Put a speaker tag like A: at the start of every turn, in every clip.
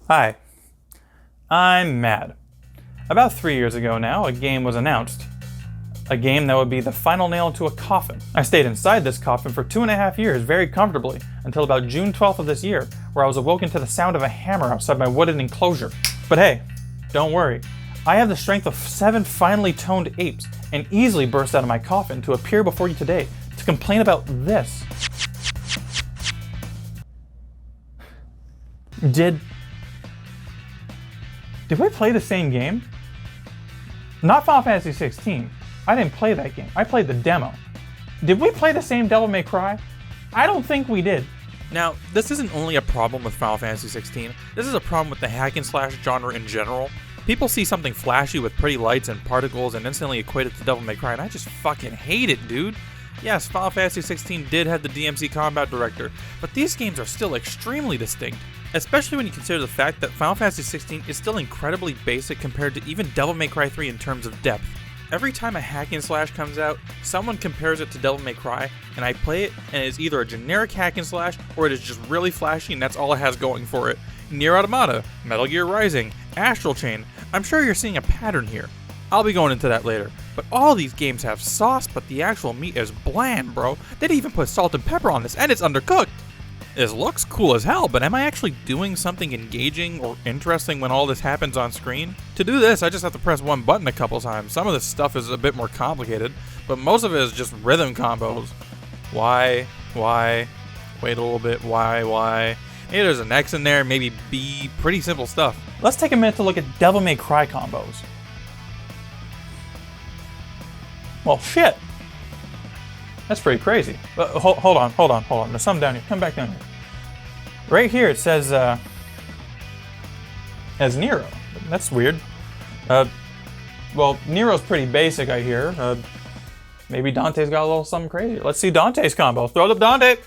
A: Hi, I'm mad. About 3 years ago now, a game was announced. A game that would be the final nail to a coffin. I stayed inside this coffin for 2.5 years very comfortably, until about June 12th of this year, where I was awoken to the sound of a hammer outside my wooden enclosure. But hey, don't worry. I have the strength of 7 finely toned apes, and easily burst out of my coffin to appear before you today to complain about this. Did we play the same game? Not Final Fantasy 16. I didn't play that game. I played the demo. Did we play the same Devil May Cry? I don't think we did.
B: Now, this isn't only a problem with Final Fantasy 16, this is a problem with the hack and slash genre in general. People see something flashy with pretty lights and particles and instantly equate it to Devil May Cry, and I just fucking hate it, dude. Yes, Final Fantasy 16 did have the DMC Combat Director, but these games are still extremely distinct, especially when you consider the fact that Final Fantasy 16 is still incredibly basic compared to even Devil May Cry 3 in terms of depth. Every time a hack and slash comes out, someone compares it to Devil May Cry, and I play it, and it is either a generic hack and slash, or it is just really flashy and that's all it has going for it. Nier Automata, Metal Gear Rising, Astral Chain, I'm sure you're seeing a pattern here. I'll be going into that later, but all these games have sauce, but the actual meat is bland, bro. They didn't even put salt and pepper on this, and it's undercooked. This looks cool as hell, but am I actually doing something engaging or interesting when all this happens on screen? To do this, I just have to press one button a couple times. Some of this stuff is a bit more complicated, but most of it is just rhythm combos. Why? Wait a little bit, why? Maybe there's an X in there, maybe B, pretty simple stuff.
A: Let's take a minute to look at Devil May Cry combos. Well, shit. That's pretty crazy. Hold on. There's something down here. Come back down here. Right here it says, as Nero. That's weird. Well, Nero's pretty basic, I hear. Maybe Dante's got a little something crazy. Let's see Dante's combo. Throw it up, Dante!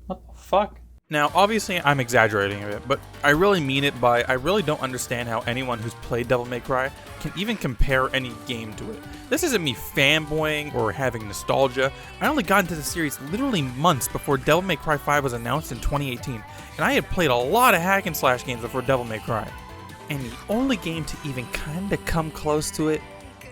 A: What the fuck?
B: Now, obviously, I'm exaggerating a bit, but I really mean it by I really don't understand how anyone who's played Devil May Cry can even compare any game to it. This isn't me fanboying or having nostalgia. I only got into the series literally months before Devil May Cry 5 was announced in 2018, and I had played a lot of hack and slash games before Devil May Cry. And the only game to even kinda come close to it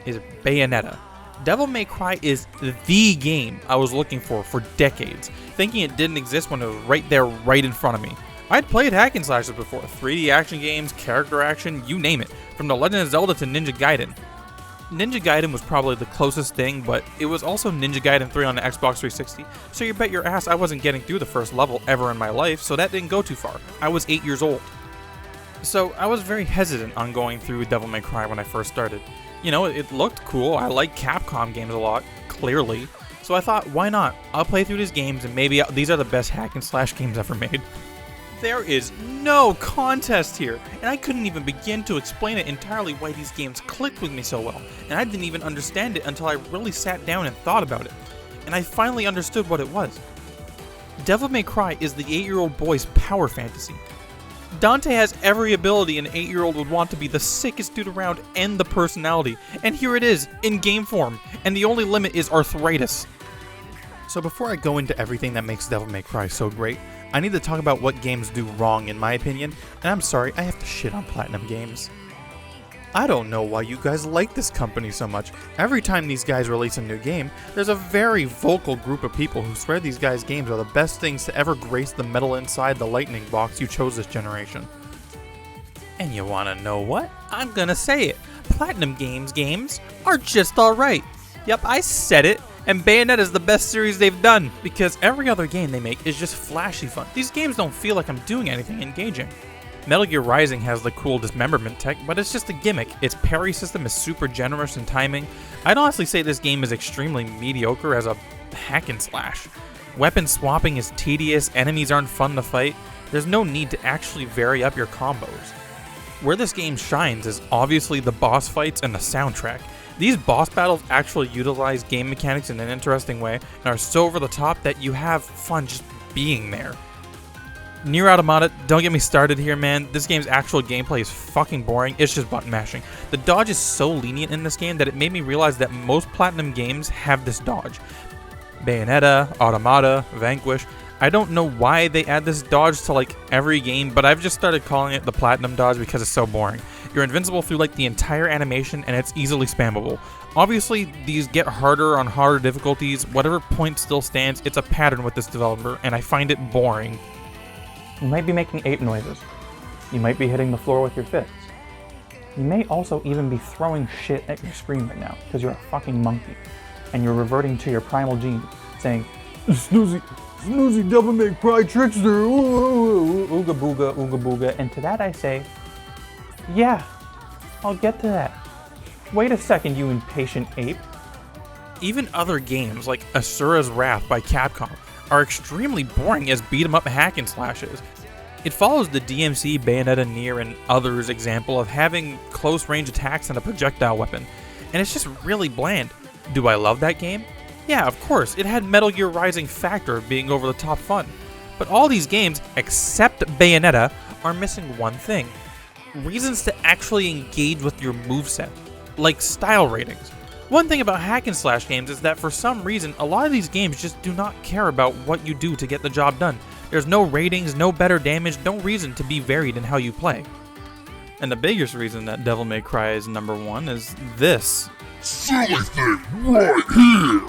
B: is Bayonetta. Devil May Cry is the game I was looking for decades, thinking it didn't exist when it was right there, right in front of me. I'd played hack and slashes before, 3D action games, character action, you name it, from The Legend of Zelda to Ninja Gaiden. Ninja Gaiden was probably the closest thing, but it was also Ninja Gaiden 3 on the Xbox 360, so you bet your ass I wasn't getting through the first level ever in my life, so that didn't go too far. I was 8 years old. So I was very hesitant on going through Devil May Cry when I first started. You know, it looked cool. I like Capcom games a lot, clearly. So I thought, why not? I'll play through these games and maybe these are the best hack and slash games ever made. There is no contest here, and I couldn't even begin to explain it entirely why these games clicked with me so well, and I didn't even understand it until I really sat down and thought about it. And I finally understood what it was. Devil May Cry is the 8-year-old boy's power fantasy. Dante has every ability an 8-year-old would want to be the sickest dude around and the personality, and here it is, in game form, and the only limit is arthritis. So before I go into everything that makes Devil May Cry so great, I need to talk about what games do wrong in my opinion, and I'm sorry, I have to shit on Platinum Games. I don't know why you guys like this company so much. Every time these guys release a new game, there's a very vocal group of people who swear these guys' games are the best things to ever grace the metal inside the lightning box you chose this generation. And you wanna know what? I'm gonna say it. Platinum games are just alright. Yep, I said it. And Bayonetta is the best series they've done, because every other game they make is just flashy fun. These games don't feel like I'm doing anything engaging. Metal Gear Rising has the cool dismemberment tech, but it's just a gimmick. Its parry system is super generous in timing. I'd honestly say this game is extremely mediocre as a hack and slash. Weapon swapping is tedious, enemies aren't fun to fight. There's no need to actually vary up your combos. Where this game shines is obviously the boss fights and the soundtrack. These boss battles actually utilize game mechanics in an interesting way and are so over the top that you have fun just being there. Nier Automata, don't get me started here, man. This game's actual gameplay is fucking boring. It's just button mashing. The dodge is so lenient in this game that it made me realize that most Platinum games have this dodge. Bayonetta, Automata, Vanquish. I don't know why they add this dodge to like every game, but I've just started calling it the Platinum dodge because it's so boring. You're invincible through like the entire animation and it's easily spammable. Obviously, these get harder on harder difficulties. Whatever point still stands, it's a pattern with this developer, and I find it boring.
A: You might be making ape noises. You might be hitting the floor with your fists. You may also even be throwing shit at your screen right now because you're a fucking monkey and you're reverting to your primal genes, saying, Snoozie, Devil May Cry trickster, ooga booga, ooga booga. And to that I say, yeah, I'll get to that. Wait a second, you impatient ape.
B: Even other games like Asura's Wrath by Capcom are extremely boring as beat-em-up hack and slashes. It follows the DMC, Bayonetta, Nier, and others' example of having close-range attacks and a projectile weapon, and it's just really bland. Do I love that game? Yeah, of course, it had Metal Gear Rising factor of being over-the-top fun. But all these games, except Bayonetta, are missing one thing. Reasons to actually engage with your moveset, like style ratings. One thing about hack and slash games is that for some reason, a lot of these games just do not care about what you do to get the job done. There's no ratings, no better damage, no reason to be varied in how you play. And the biggest reason that Devil May Cry is number one is this.
C: Silly thing right here!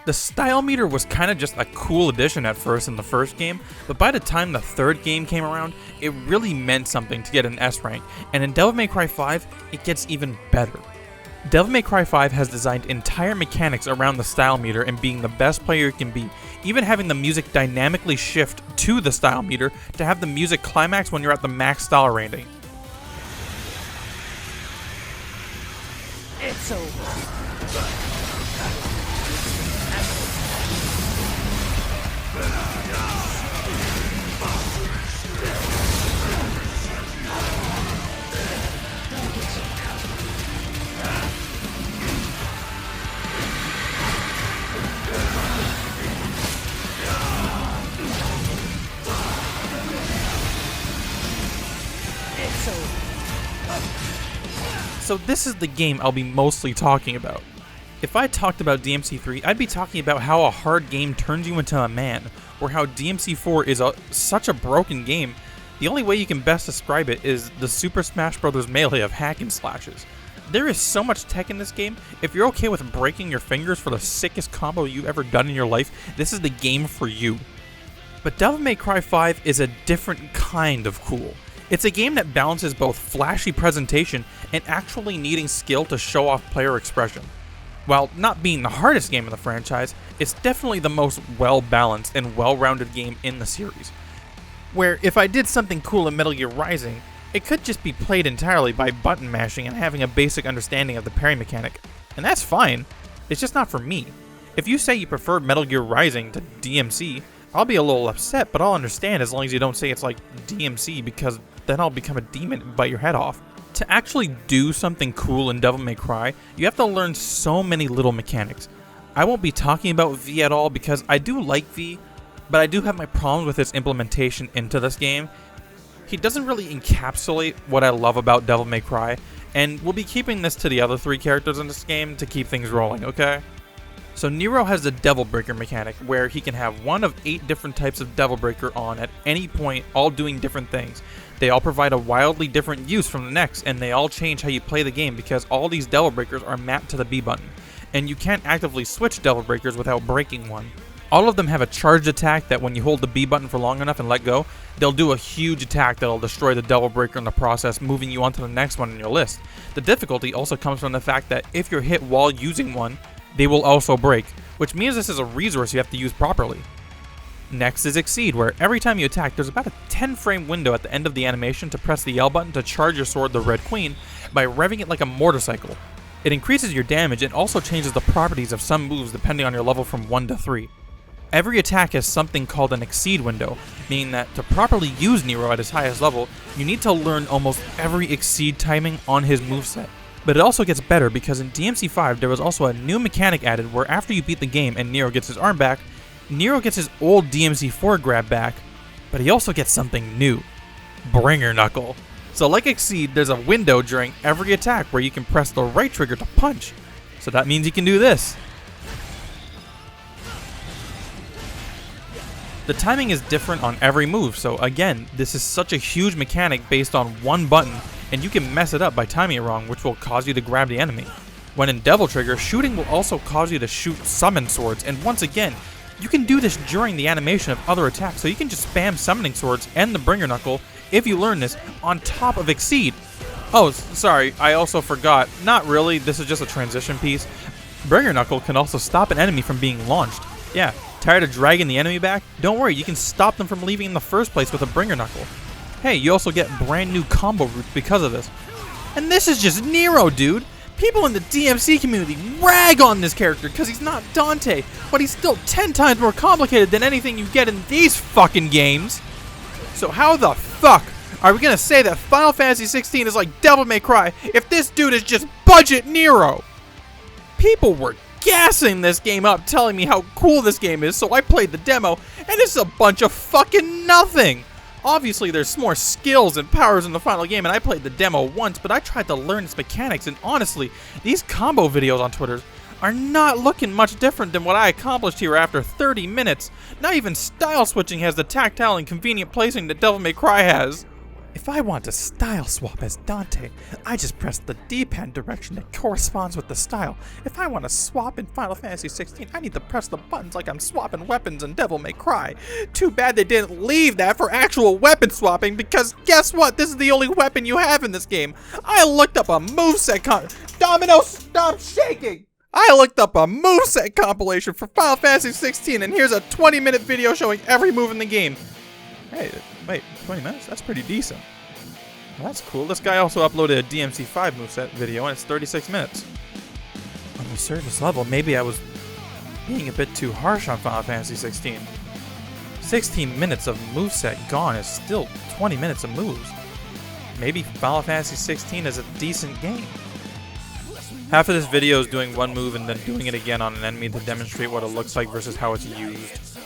B: The style meter was kind of just a cool addition at first in the first game, but by the time the third game came around, it really meant something to get an S rank, and in Devil May Cry 5, it gets even better. Devil May Cry 5 has designed entire mechanics around the style meter and being the best player it can be, even having the music dynamically shift to the style meter to have the music climax when you're at the max style rating.
D: It's over.
B: So this is the game I'll be mostly talking about. If I talked about DMC3, I'd be talking about how a hard game turns you into a man, or how DMC4 is such a broken game. The only way you can best describe it is the Super Smash Bros. Melee of hack and slashes. There is so much tech in this game. If you're okay with breaking your fingers for the sickest combo you've ever done in your life, this is the game for you. But Devil May Cry 5 is a different kind of cool. It's a game that balances both flashy presentation and actually needing skill to show off player expression. While not being the hardest game in the franchise, it's definitely the most well-balanced and well-rounded game in the series. Where if I did something cool in Metal Gear Rising, it could just be played entirely by button mashing and having a basic understanding of the parry mechanic. And that's fine, it's just not for me. If you say you prefer Metal Gear Rising to DMC, I'll be a little upset, but I'll understand as long as you don't say it's like DMC, because then I'll become a demon and bite your head off. To actually do something cool in Devil May Cry, you have to learn so many little mechanics. I won't be talking about V at all because I do like V, but I do have my problems with his implementation into this game. He doesn't really encapsulate what I love about Devil May Cry, and we'll be keeping this to the other three characters in this game to keep things rolling, okay? So Nero has the Devil Breaker mechanic, where he can have one of 8 different types of Devil Breaker on at any point, all doing different things. They all provide a wildly different use from the next, and they all change how you play the game because all these Devil Breakers are mapped to the B button, and you can't actively switch Devil Breakers without breaking one. All of them have a charged attack that when you hold the B button for long enough and let go, they'll do a huge attack that'll destroy the Devil Breaker in the process, moving you onto the next one in your list. The difficulty also comes from the fact that if you're hit while using one, they will also break, which means this is a resource you have to use properly. Next is Exceed, where every time you attack, there's about a 10-frame window at the end of the animation to press the L button to charge your sword, the Red Queen, by revving it like a motorcycle. It increases your damage and also changes the properties of some moves depending on your level from 1 to 3. Every attack has something called an Exceed window, meaning that to properly use Nero at his highest level, you need to learn almost every Exceed timing on his moveset. But it also gets better because in DMC5 there was also a new mechanic added where after you beat the game and Nero gets his arm back, Nero gets his old DMC4 grab back, but he also gets something new. Bringer Knuckle. So like Exceed, there's a window during every attack where you can press the right trigger to punch. So that means you can do this. The timing is different on every move, so again, this is such a huge mechanic based on one button, and you can mess it up by timing it wrong, which will cause you to grab the enemy. When in Devil Trigger, shooting will also cause you to shoot summon swords, and once again, you can do this during the animation of other attacks, so you can just spam summoning swords and the Bringer Knuckle, if you learn this, on top of Exceed. Oh, sorry, I also forgot. Not really, this is just a transition piece. Bringer Knuckle can also stop an enemy from being launched. Yeah, tired of dragging the enemy back? Don't worry, you can stop them from leaving in the first place with a Bringer Knuckle. Hey, you also get brand new combo routes because of this. And this is just Nero, dude! People in the DMC community rag on this character because he's not Dante, but he's still 10 times more complicated than anything you get in these fucking games. So how the fuck are we gonna say that Final Fantasy 16 is like Devil May Cry if this dude is just budget Nero? People were gassing this game up, telling me how cool this game is, so I played the demo, and it's a bunch of fucking nothing. Obviously, there's more skills and powers in the final game, and I played the demo once, but I tried to learn its mechanics, and honestly, these combo videos on Twitter are not looking much different than what I accomplished here after 30 minutes. Not even style switching has the tactile and convenient placing that Devil May Cry has. If I want to style swap as Dante, I just press the D-pad direction that corresponds with the style. If I want to swap in Final Fantasy 16, I need to press the buttons like I'm swapping weapons in Devil May Cry. Too bad they didn't leave that for actual weapon swapping, because guess what? This is the only weapon you have in this game. I looked up a moveset Domino, stop shaking! I looked up a moveset compilation for Final Fantasy 16, and here's a 20-minute video showing every move in the game. Hey, wait, 20 minutes? That's pretty decent. Well, that's cool. This guy also uploaded a DMC5 moveset video, and it's 36 minutes. On the surface level, maybe I was being a bit too harsh on Final Fantasy 16. 16 minutes of moveset gone is still 20 minutes of moves. Maybe Final Fantasy 16 is a decent game. Half of this video is doing one move and then doing it again on an enemy to demonstrate what it looks like versus how it's used.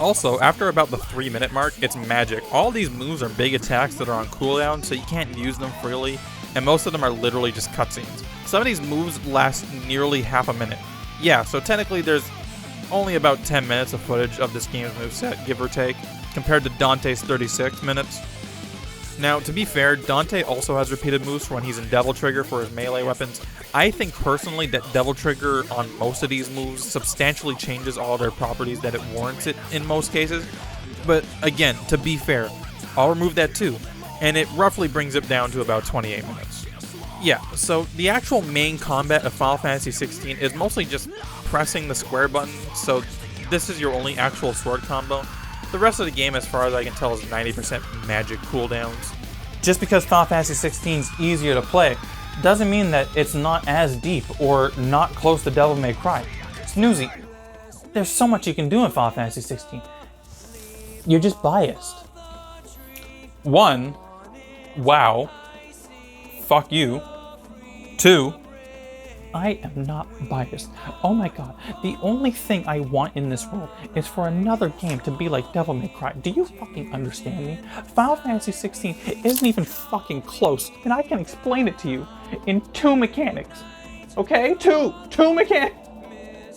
B: Also, after about the 3-minute mark, it's magic. All these moves are big attacks that are on cooldown, so you can't use them freely, and most of them are literally just cutscenes. Some of these moves last nearly half a minute. Yeah, so technically there's only about 10 minutes of footage of this game's moveset, give or take, compared to Dante's 36 minutes. Now, to be fair, Dante also has repeated moves for when he's in Devil Trigger for his melee weapons. I think personally that Devil Trigger on most of these moves substantially changes all their properties that it warrants it in most cases. But again, to be fair, I'll remove that too, and it roughly brings it down to about 28 minutes. Yeah, so the actual main combat of Final Fantasy 16 is mostly just pressing the square button, so this is your only actual sword combo. The rest of the game, as far as I can tell, is 90% magic cooldowns.
A: Just because Final Fantasy 16 is easier to play doesn't mean that it's not as deep or not close to Devil May Cry. Snoozie, there's so much you can do in Final Fantasy 16. You're just biased. 1, wow, fuck you. 2, I am not biased. Oh my god, the only thing I want in this world is for another game to be like Devil May Cry. Do you fucking understand me? Final Fantasy 16 isn't even fucking close, and I can explain it to you in 2 mechanics. Okay? Two mechanics!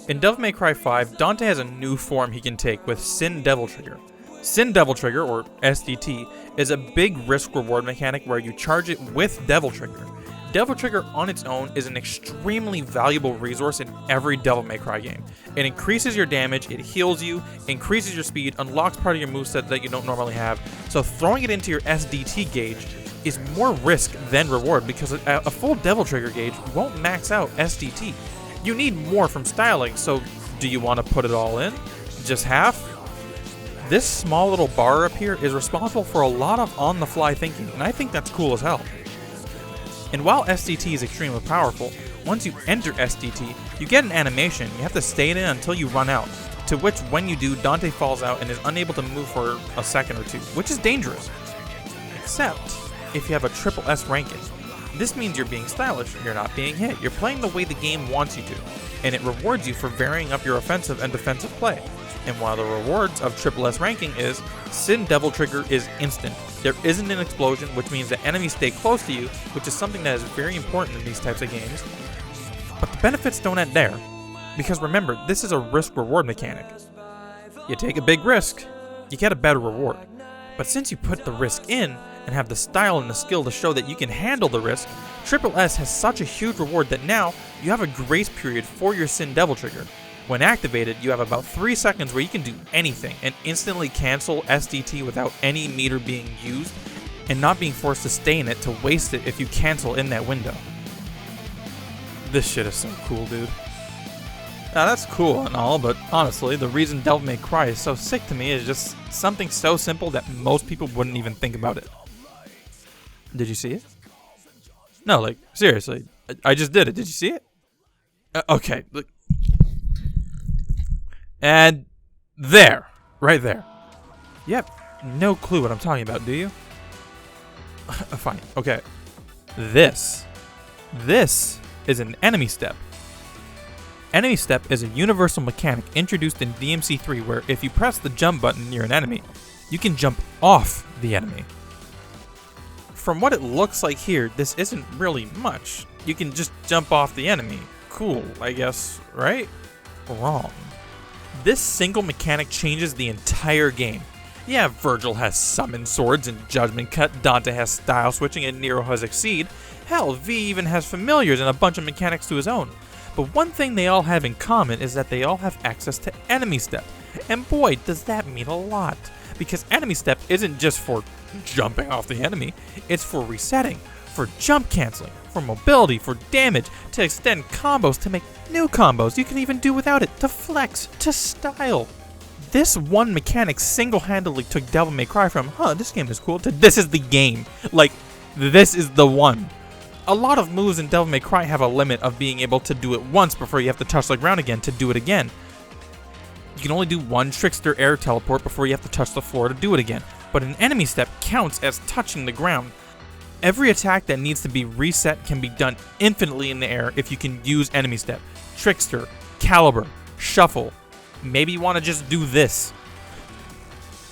B: In Devil May Cry 5, Dante has a new form he can take with Sin Devil Trigger. Sin Devil Trigger, or SDT, is a big risk-reward mechanic where you charge it with Devil Trigger. Devil Trigger on its own is an extremely valuable resource in every Devil May Cry game. It increases your damage, it heals you, increases your speed, unlocks part of your moveset that you don't normally have, so throwing it into your SDT gauge is more risk than reward because a full Devil Trigger gauge won't max out SDT. You need more from styling, so do you want to put it all in? Just half? This small little bar up here is responsible for a lot of on-the-fly thinking, and I think that's cool as hell. And while SDT is extremely powerful, once you enter SDT, you get an animation. You have to stay in it until you run out, to which when you do, Dante falls out and is unable to move for a second or two, which is dangerous. Except if you have a triple S ranking. This means you're being stylish, you're not being hit, you're playing the way the game wants you to, and it rewards you for varying up your offensive and defensive play. And one of the rewards of triple S ranking is Sin Devil Trigger is instant. There isn't an explosion, which means that enemies stay close to you, which is something that is very important in these types of games. But the benefits don't end there, because remember, this is a risk-reward mechanic. You take a big risk, you get a better reward. But since you put the risk in, and have the style and the skill to show that you can handle the risk, Triple S has such a huge reward that now you have a grace period for your Sin Devil trigger. When activated, you have about 3 seconds where you can do anything and instantly cancel SDT without any meter being used and not being forced to stay in it to waste it if you cancel in that window. This shit is so cool, dude. Now that's cool and all, but honestly, the reason Devil May Cry is so sick to me is just something so simple that most people wouldn't even think about it. Did you see it? No, like, seriously. I just did it. Did you see it? Okay, look. And there. Right there. You have no clue what I'm talking about, do you? Fine. Okay. This is an enemy step. Enemy step is a universal mechanic introduced in DMC3 where if you press the jump button near an enemy, you can jump off the enemy. From what it looks like here, this isn't really much. You can just jump off the enemy. Cool, I guess, right? Wrong. This single mechanic changes the entire game. Yeah, Virgil has summon swords and judgment cut, Dante has style switching, and Nero has exceed. Hell, V even has familiars and a bunch of mechanics to his own. But one thing they all have in common is that they all have access to enemy step. And boy, does that mean a lot. Because enemy step isn't just for jumping off the enemy, it's for resetting, for jump canceling, for mobility, for damage, to extend combos, to make new combos you can even do without it, to flex, to style. This one mechanic single-handedly took Devil May Cry from, this game is cool, to this is the game. Like, this is the one. A lot of moves in Devil May Cry have a limit of being able to do it once before you have to touch the ground again to do it again. You can only do one Trickster air teleport before you have to touch the floor to do it again, but an enemy step counts as touching the ground. Every attack that needs to be reset can be done infinitely in the air if you can use enemy step. Trickster, Caliber, Shuffle. Maybe you want to just do this.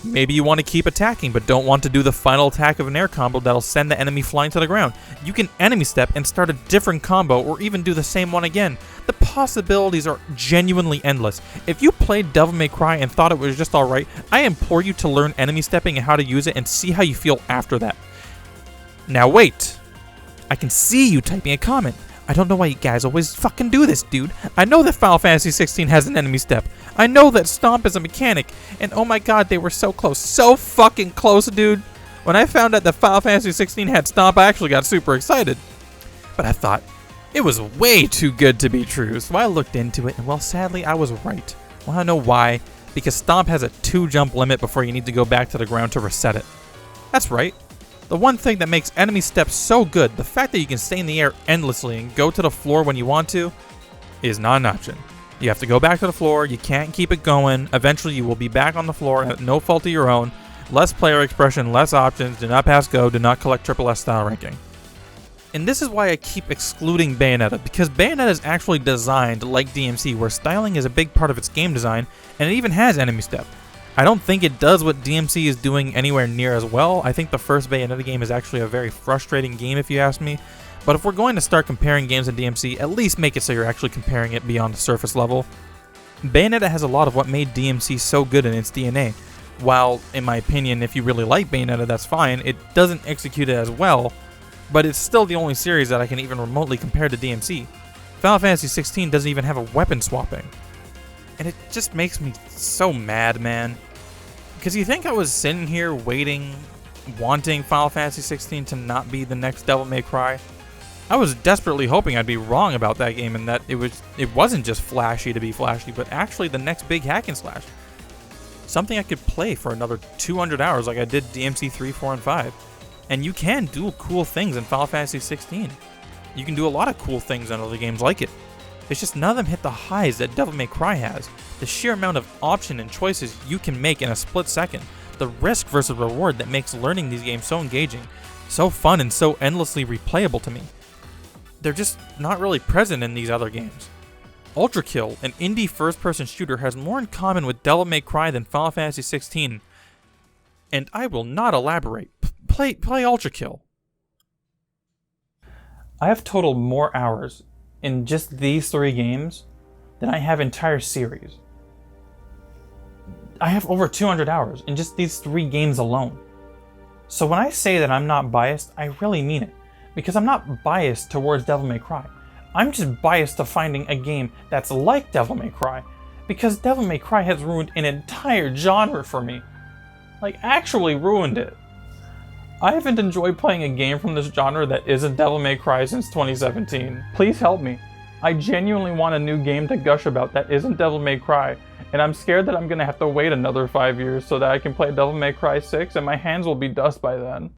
B: Maybe you want to keep attacking but don't want to do the final attack of an air combo that'll send the enemy flying to the ground. You can enemy step and start a different combo or even do the same one again. The possibilities are genuinely endless. If you played Devil May Cry and thought it was just alright, I implore you to learn enemy stepping and how to use it and see how you feel after that. Now wait. I can see you typing a comment. I don't know why you guys always fucking do this, dude. I know that Final Fantasy 16 has an enemy step. I know that Stomp is a mechanic. And oh my god, they were so close. So fucking close, dude. When I found out that Final Fantasy 16 had Stomp, I actually got super excited. But I thought, it was way too good to be true. So I looked into it, and well, sadly, I was right. Wanna know why? Because Stomp has a 2-jump limit before you need to go back to the ground to reset it. That's right. The one thing that makes enemy steps so good, the fact that you can stay in the air endlessly and go to the floor when you want to, is not an option. You have to go back to the floor, you can't keep it going, eventually you will be back on the floor at no fault of your own, less player expression, less options, do not pass go, do not collect triple S style ranking. And this is why I keep excluding Bayonetta, because Bayonetta is actually designed like DMC, where styling is a big part of its game design, and it even has enemy step. I don't think it does what DMC is doing anywhere near as well. I think the first Bayonetta game is actually a very frustrating game if you ask me. But if we're going to start comparing games in DMC, at least make it so you're actually comparing it beyond the surface level. Bayonetta has a lot of what made DMC so good in its DNA. While, in my opinion, if you really like Bayonetta, that's fine, it doesn't execute it as well, but it's still the only series that I can even remotely compare to DMC. Final Fantasy 16 doesn't even have a weapon swapping. And it just makes me so mad, man. Because you think I was sitting here waiting, wanting Final Fantasy 16 to not be the next Devil May Cry? I was desperately hoping I'd be wrong about that game and that it wasn't just flashy to be flashy, but actually the next big hack and slash. Something I could play for another 200 hours like I did DMC 3, 4, and 5. And you can do cool things in Final Fantasy 16. You can do a lot of cool things in other games like it. It's just none of them hit the highs that Devil May Cry has. The sheer amount of option and choices you can make in a split second. The risk versus reward that makes learning these games so engaging, so fun, and so endlessly replayable to me. They're just not really present in these other games. Ultra Kill, an indie first-person shooter, has more in common with Devil May Cry than Final Fantasy 16. And I will not elaborate. Play Ultra Kill.
A: I have totaled more hours in just these 3 games than I have entire series. I have over 200 hours in just these 3 games alone. So when I say that I'm not biased, I really mean it. Because I'm not biased towards Devil May Cry. I'm just biased to finding a game that's like Devil May Cry. Because Devil May Cry has ruined an entire genre for me. Like, actually ruined it. I haven't enjoyed playing a game from this genre that isn't Devil May Cry since 2017. Please help me. I genuinely want a new game to gush about that isn't Devil May Cry, and I'm scared that I'm gonna have to wait another 5 years so that I can play Devil May Cry 6 and my hands will be dust by then.